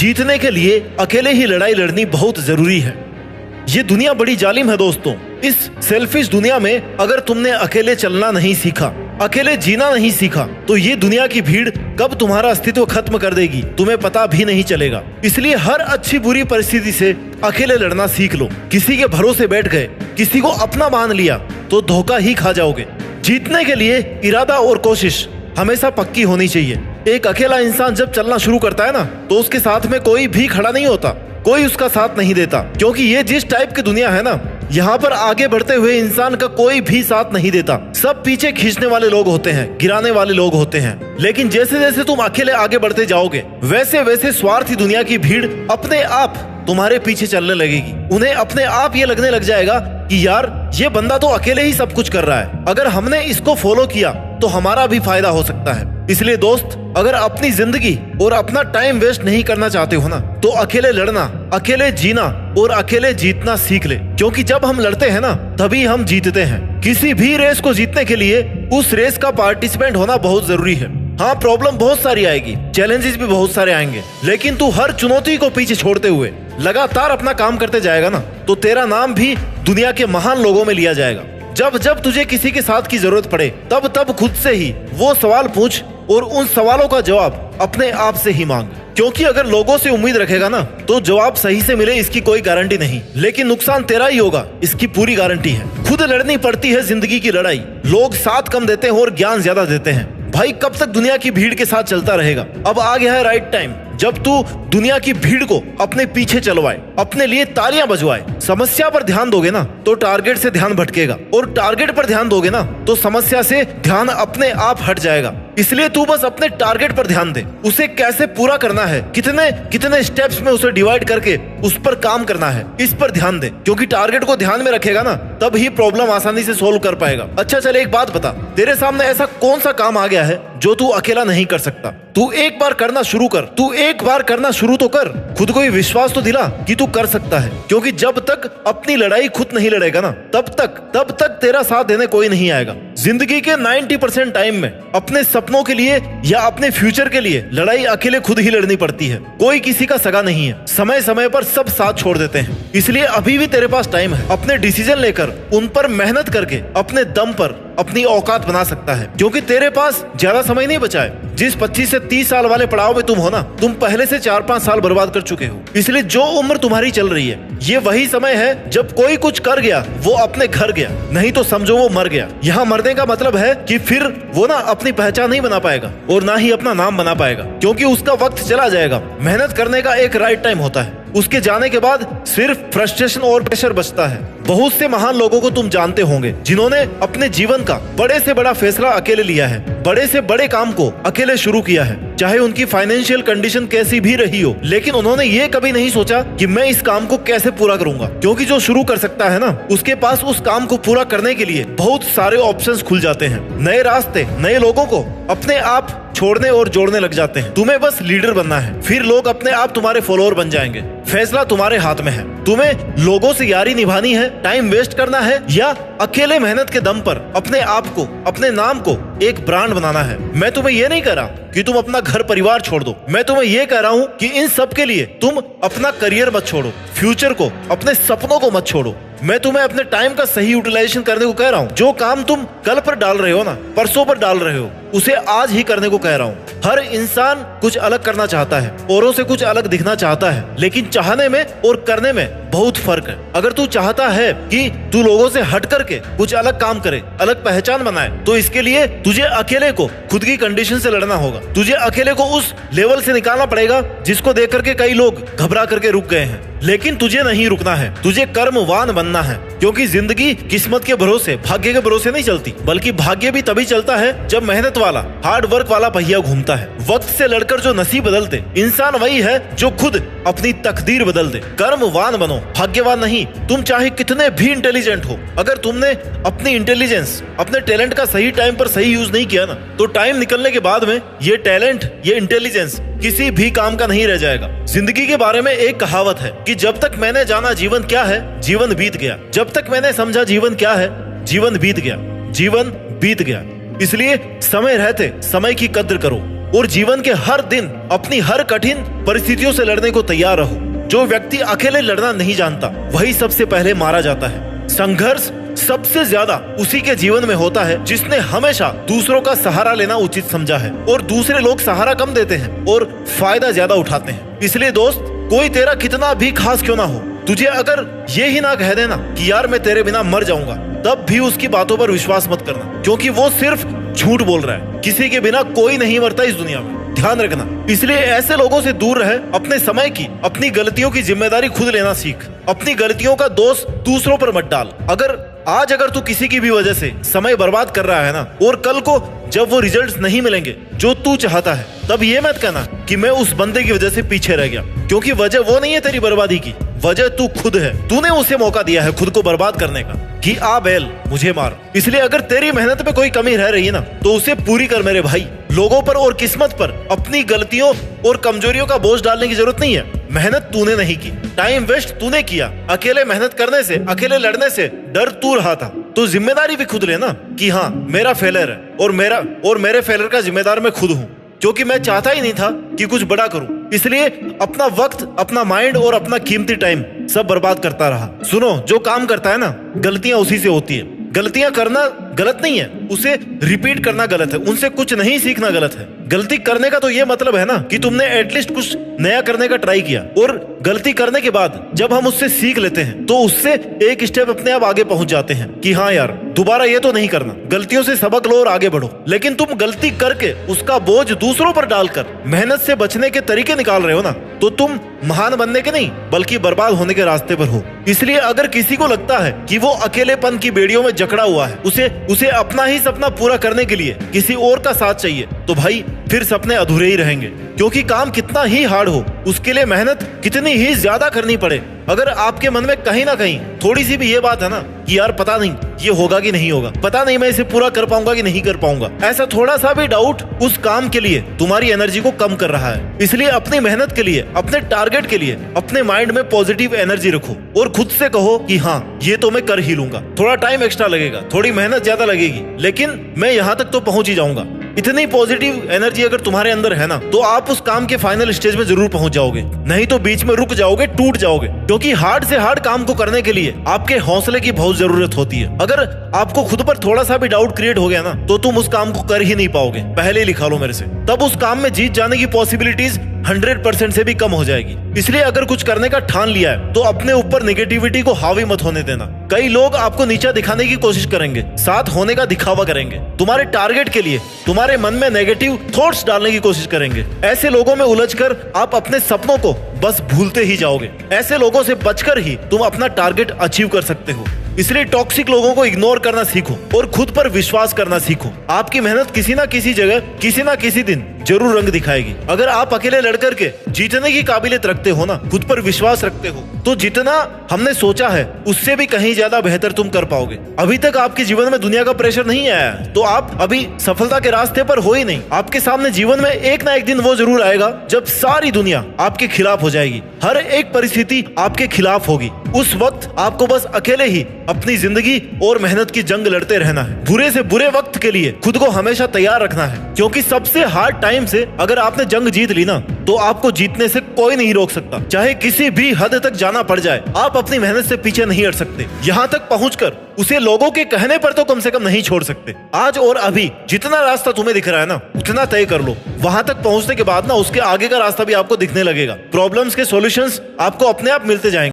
जीतने के लिए अकेले ही लड़ाई लड़नी बहुत जरूरी है। ये दुनिया बड़ी जालिम है दोस्तों। इस सेल्फिश दुनिया में अगर तुमने अकेले चलना नहीं सीखा, अकेले जीना नहीं सीखा, तो ये दुनिया की भीड़ कब तुम्हारा अस्तित्व खत्म कर देगी तुम्हें पता भी नहीं चलेगा। इसलिए हर अच्छी बुरी परिस्थिति से अकेले लड़ना सीख लो। किसी के भरोसे बैठ गए, किसी को अपना मान लिया तो धोखा ही खा जाओगे। जीतने के लिए इरादा और कोशिश हमेशा पक्की होनी चाहिए। एक अकेला इंसान जब चलना शुरू करता है ना, तो उसके साथ में कोई भी खड़ा नहीं होता, कोई उसका साथ नहीं देता, क्योंकि ये जिस टाइप की दुनिया है ना, यहाँ पर आगे बढ़ते हुए इंसान का कोई भी साथ नहीं देता। सब पीछे खींचने वाले लोग होते हैं, गिराने वाले लोग होते हैं। लेकिन जैसे जैसे तुम अकेले आगे बढ़ते जाओगे, वैसे वैसे स्वार्थी दुनिया की भीड़ अपने आप तुम्हारे पीछे चलने लगेगी। उन्हें अपने आप ये लगने लग जाएगा कि यार ये बंदा तो अकेले ही सब कुछ कर रहा है, अगर हमने इसको फॉलो किया तो हमारा भी फायदा हो सकता है। इसलिए दोस्त, अगर अपनी जिंदगी और अपना टाइम वेस्ट नहीं करना चाहते हो ना, तो अकेले लड़ना, अकेले जीना और अकेले जीतना सीख ले। क्योंकि जब हम लड़ते हैं ना, तभी हम जीतते हैं। किसी भी रेस को जीतने के लिए उस रेस का पार्टिसिपेंट होना बहुत जरूरी है। हाँ, प्रॉब्लम बहुत सारी आएगी, चैलेंजेस भी बहुत सारे आएंगे, लेकिन तू हर चुनौती को पीछे छोड़ते हुए लगातार अपना काम करते जाएगा ना, तो तेरा नाम भी दुनिया के महान लोगों में लिया जाएगा। जब जब तुझे किसी के साथ की जरूरत पड़े, तब तब खुद से ही वो सवाल पूछ और उन सवालों का जवाब अपने आप से ही मांग। क्योंकि अगर लोगों से उम्मीद रखेगा ना, तो जवाब सही से मिले इसकी कोई गारंटी नहीं, लेकिन नुकसान तेरा ही होगा, इसकी पूरी गारंटी है। खुद लड़नी पड़ती है जिंदगी की लड़ाई। लोग साथ कम देते हैं और ज्ञान ज्यादा देते हैं। भाई, कब तक दुनिया की भीड़ के साथ चलता रहेगा? अब आ गया है राइट टाइम, जब तू दुनिया की भीड़ को अपने पीछे चलवाए, अपने लिए तालियां बजवाए। समस्या पर ध्यान दोगे ना, तो टारगेट से ध्यान भटकेगा, और टारगेट पर ध्यान दोगे ना, तो समस्या से ध्यान अपने आप हट जाएगा। इसलिए तू बस अपने टारगेट पर ध्यान दे। उसे कैसे पूरा करना है, कितने कितने स्टेप्स में उसे डिवाइड करके उस पर काम करना है, इस पर ध्यान दे। क्योंकि टारगेट को ध्यान में रखेगा ना, तब ही प्रॉब्लम आसानी से सोल्व कर पाएगा। अच्छा चल, एक बात बता, तेरे सामने ऐसा कौन सा काम आ गया है जो तू अकेला नहीं कर सकता? तू एक बार करना शुरू कर, तू एक बार करना शुरू तो कर। खुद को ही विश्वास तो दिला कि तू कर सकता है। क्योंकि जब तक अपनी लड़ाई खुद नहीं लड़ेगा ना, तब तक तेरा साथ देने कोई नहीं आएगा। जिंदगी के 90% टाइम में अपने सपनों के लिए या अपने फ्यूचर के लिए लड़ाई अकेले खुद ही लड़नी पड़ती है। कोई किसी का सगा नहीं है। समय समय पर सब साथ छोड़ देते हैं। इसलिए अभी भी तेरे पास टाइम है। अपने डिसीजन लेकर उन पर मेहनत करके अपने दम पर अपनी औकात बना सकता है। क्योंकि तेरे पास ज्यादा समय नहीं बचा है। जिस 25 से 30 साल वाले पड़ाव में तुम हो ना, तुम पहले से 4-5 साल बर्बाद कर चुके हो। इसलिए जो उम्र तुम्हारी चल रही है, ये वही समय है जब कोई कुछ कर गया वो अपने घर गया, नहीं तो समझो वो मर गया। यहाँ मरने का मतलब है कि फिर वो ना अपनी पहचान नहीं बना पाएगा और ना ही अपना नाम बना पाएगा, क्योंकि उसका वक्त चला जाएगा। मेहनत करने का एक राइट टाइम होता है। उसके जाने के बाद सिर्फ फ्रस्ट्रेशन और प्रेशर बचता है। बहुत से महान लोगों को तुम जानते होंगे, जिन्होंने अपने जीवन का बड़े से बड़ा फैसला अकेले लिया है, बड़े से बड़े काम को अकेले शुरू किया है, चाहे उनकी फाइनेंशियल कंडीशन कैसी भी रही हो। लेकिन उन्होंने ये कभी नहीं सोचा कि मैं इस काम को कैसे पूरा करूंगा। क्योंकि जो शुरू कर सकता है ना, उसके पास उस काम को पूरा करने के लिए बहुत सारे ऑप्शंस खुल जाते हैं। नए रास्ते नए लोगों को अपने आप छोड़ने और जोड़ने लग जाते हैं। तुम्हें बस लीडर बनना है, फिर लोग अपने आप तुम्हारे फॉलोअर बन जाएंगे। फैसला तुम्हारे हाथ में है। तुम्हें लोगों से यारी निभानी है, टाइम वेस्ट करना है, या अकेले मेहनत के दम पर अपने आप को, अपने नाम को एक ब्रांड बनाना है। मैं तुम्हें ये नहीं कह रहा कि तुम अपना घर परिवार छोड़ दो। मैं तुम्हें ये कह रहा हूँ कि इन सब के लिए तुम अपना करियर मत छोड़ो, फ्यूचर को, अपने सपनों को मत छोड़ो। मैं तुम्हें अपने टाइम का सही यूटिलाइजेशन करने को कह रहा हूँ। जो काम तुम कल पर डाल रहे हो ना, परसों पर डाल रहे हो, उसे आज ही करने को कह रहा हूँ। हर इंसान कुछ अलग करना चाहता है, औरों से कुछ अलग दिखना चाहता है, लेकिन चाहने में और करने में बहुत फर्क है। अगर तू चाहता है कि तू लोगों से हट करके कुछ अलग काम करे, अलग पहचान बनाए, तो इसके लिए तुझे अकेले को खुद की कंडीशन से लड़ना होगा। तुझे अकेले को उस लेवल से निकालना पड़ेगा जिसको देख करके कई लोग घबरा करके रुक गए हैं। लेकिन तुझे नहीं रुकना है, तुझे कर्मवान बनना है। क्योंकि जिंदगी किस्मत के भरोसे, भाग्य के भरोसे नहीं चलती, बल्कि भाग्य भी तभी चलता है जब मेहनत वाला, हार्ड वर्क वाला पहिया घूमता है। वक्त से लड़कर जो नसीब बदलते इंसान वही है जो खुद अपनी तकदीर बदल दे। कर्मवान बनो, भाग्यवान नहीं। तुम चाहे कितने भी इंटेलिजेंट हो, अगर तुमने अपनी इंटेलिजेंस, अपने टैलेंट का सही टाइम पर सही यूज नहीं किया ना, तो टाइम निकलने के बाद में ये टैलेंट, ये इंटेलिजेंस किसी भी काम का नहीं रह जाएगा। जिंदगी के बारे में एक कहावत है कि जब तक मैंने जाना जीवन क्या है, जीवन बीत गया। जब तक मैंने समझा जीवन क्या है, जीवन बीत गया, जीवन बीत गया। इसलिए समय रहते समय की कद्र करो। और जीवन के हर दिन अपनी हर कठिन परिस्थितियों से लड़ने को तैयार रहो। जो व्यक्ति अकेले लड़ना नहीं जानता वही सबसे पहले मारा जाता है। संघर्ष सबसे ज्यादा उसी के जीवन में होता है जिसने हमेशा दूसरों का सहारा लेना उचित समझा है, और दूसरे लोग सहारा कम देते हैं और फायदा ज्यादा उठाते हैं। इसलिए दोस्त, कोई तेरा कितना भी खास क्यों ना हो, तुझे अगर ये ही ना कह देना कि यार मैं तेरे बिना मर जाऊंगा, तब भी उसकी बातों पर विश्वास मत करना, क्योंकि वो सिर्फ झूठ बोल रहा है। किसी के बिना कोई नहीं मरता इस दुनिया में, ध्यान रखना। इसलिए ऐसे लोगों से दूर रहे। अपने समय की, अपनी गलतियों की जिम्मेदारी खुद लेना सीख। अपनी गलतियों का दोष दूसरों पर मत डाल। अगर तू किसी की भी वजह से समय बर्बाद कर रहा है ना, और कल को जब वो रिजल्ट्स नहीं मिलेंगे जो तू चाहता है, तब ये मत कहना कि मैं उस बंदे की वजह से पीछे रह गया, क्योंकि वजह वो नहीं है तेरी बर्बादी की, वजह तू खुद है। तूने उसे मौका दिया है खुद को बर्बाद करने का कि आ बैल मुझे मार। इसलिए अगर तेरी मेहनत में कोई कमी रह रही है ना, तो उसे पूरी कर मेरे भाई। लोगों पर और किस्मत पर अपनी गलतियों और कमजोरियों का बोझ डालने की जरूरत नहीं है। मेहनत तूने नहीं की, टाइम वेस्ट तूने किया। अकेले मेहनत करने से, अकेले लड़ने से डर तू रहा था, तो जिम्मेदारी भी खुद लेना कि हाँ मेरा फेलियर है और मेरे फेलियर का जिम्मेदार मैं खुद हूँ, क्योंकि मैं चाहता ही नहीं था कि कुछ बड़ा करूं। इसलिए अपना वक्त, अपना माइंड और अपना कीमती टाइम सब बर्बाद करता रहा। सुनो, जो काम करता है ना, गलतियां उसी से होती है। गलतियां करना गलत नहीं है, उसे रिपीट करना गलत है, उनसे कुछ नहीं सीखना गलत है। गलती करने का तो ये मतलब है ना कि तुमने एटलीस्ट कुछ नया करने का ट्राई किया, और गलती करने के बाद जब हम उससे सीख लेते हैं तो उससे एक स्टेप अपने आप आगे पहुंच जाते हैं कि हाँ यार दोबारा ये तो नहीं करना। गलतियों से सबक लो और आगे बढ़ो। लेकिन तुम गलती करके उसका बोझ दूसरों पर डालकर मेहनत से बचने के तरीके निकाल रहे हो ना, तो तुम महान बनने के नहीं बल्कि बर्बाद होने के रास्ते पर हो। इसलिए अगर किसी को लगता है कि वो अकेलेपन की बेड़ियों में जकड़ा हुआ है, उसे अपना ही सपना पूरा करने के लिए किसी और का साथ चाहिए, तो भाई फिर सपने अधूरे ही रहेंगे। क्योंकि काम कितना ही हार्ड हो, उसके लिए मेहनत कितनी ही ज्यादा करनी पड़े, अगर आपके मन में कहीं ना कहीं थोड़ी सी भी ये बात है ना कि यार पता नहीं ये होगा कि नहीं होगा, पता नहीं मैं इसे पूरा कर पाऊंगा कि नहीं कर पाऊंगा, ऐसा थोड़ा सा भी डाउट उस काम के लिए तुम्हारी एनर्जी को कम कर रहा है। इसलिए अपनी मेहनत के लिए, अपने टारगेट के लिए अपने माइंड में पॉजिटिव एनर्जी रखो और खुद से कहो कि हाँ ये तो मैं कर ही लूंगा। थोड़ा टाइम एक्स्ट्रा लगेगा, थोड़ी मेहनत ज्यादा लगेगी, लेकिन मैं यहाँ तक तो पहुंच ही जाऊंगा। इतनी पॉजिटिव एनर्जी अगर तुम्हारे अंदर है ना, तो आप उस काम के फाइनल स्टेज में जरूर पहुंच जाओगे, नहीं तो बीच में रुक जाओगे, टूट जाओगे। क्योंकि हार्ड से हार्ड काम को करने के लिए आपके हौसले की बहुत जरूरत होती है। अगर आपको खुद पर थोड़ा सा भी डाउट क्रिएट हो गया ना, तो तुम उस काम को कर ही नहीं पाओगे, पहले ही लिखा लो मेरे से। तब उस काम में जीत जाने की पॉसिबिलिटीज 100% से भी कम हो जाएगी। इसलिए अगर कुछ करने का ठान लिया है तो अपने ऊपर नेगेटिविटी को हावी मत होने देना। कई लोग आपको नीचा दिखाने की कोशिश करेंगे, साथ होने का दिखावा करेंगे, तुम्हारे टारगेट के लिए तुम्हारे मन में नेगेटिव थॉट्स डालने की कोशिश करेंगे। ऐसे लोगों में उलझकर आप अपने सपनों को बस भूलते ही जाओगे। ऐसे लोगों से बचकर ही तुम अपना टारगेट अचीव कर सकते हो। इसलिए टॉक्सिक लोगों को इग्नोर करना सीखो और खुद पर विश्वास करना सीखो। आपकी मेहनत किसी ना किसी जगह, किसी ना किसी दिन जरूर रंग दिखाएगी। अगर आप अकेले लड़ करके जीतने की काबिलियत रखते हो ना, खुद पर विश्वास रखते हो, तो जितना हमने सोचा है उससे भी कहीं ज्यादा बेहतर तुम कर पाओगे। अभी तक आपके जीवन में दुनिया का प्रेशर नहीं आया है, तो आप अभी सफलता के रास्ते पर हो ही नहीं। आपके सामने जीवन में एक ना एक दिन वो जरूर आएगा जब सारी दुनिया आपके खिलाफ हो जाएगी, हर एक परिस्थिति आपके खिलाफ होगी। उस वक्त आपको बस अकेले ही अपनी जिंदगी और मेहनत की जंग लड़ते रहना है। बुरे से बुरे वक्त के लिए खुद को हमेशा तैयार रखना है, क्योंकि सबसे हार्ड टाइम से अगर आपने जंग जीत ली ना, तो आपको जीतने से कोई नहीं रोक सकता। चाहे किसी भी हद तक जाना पड़ जाए, आप अपनी मेहनत से पीछे नहीं हट सकते। यहाँ तक पहुंचकर उसे लोगों के कहने पर तो कम से कम नहीं छोड़ सकते। आज और अभी जितना रास्ता तुम्हें दिख रहा है ना, उतना तय कर लो। वहां तक पहुंचने के बाद ना उसके आगे का रास्ता भी आपको दिखने लगेगा। प्रॉब्लम्स के सॉल्यूशंस आपको अपने आप मिलते जाएंगे।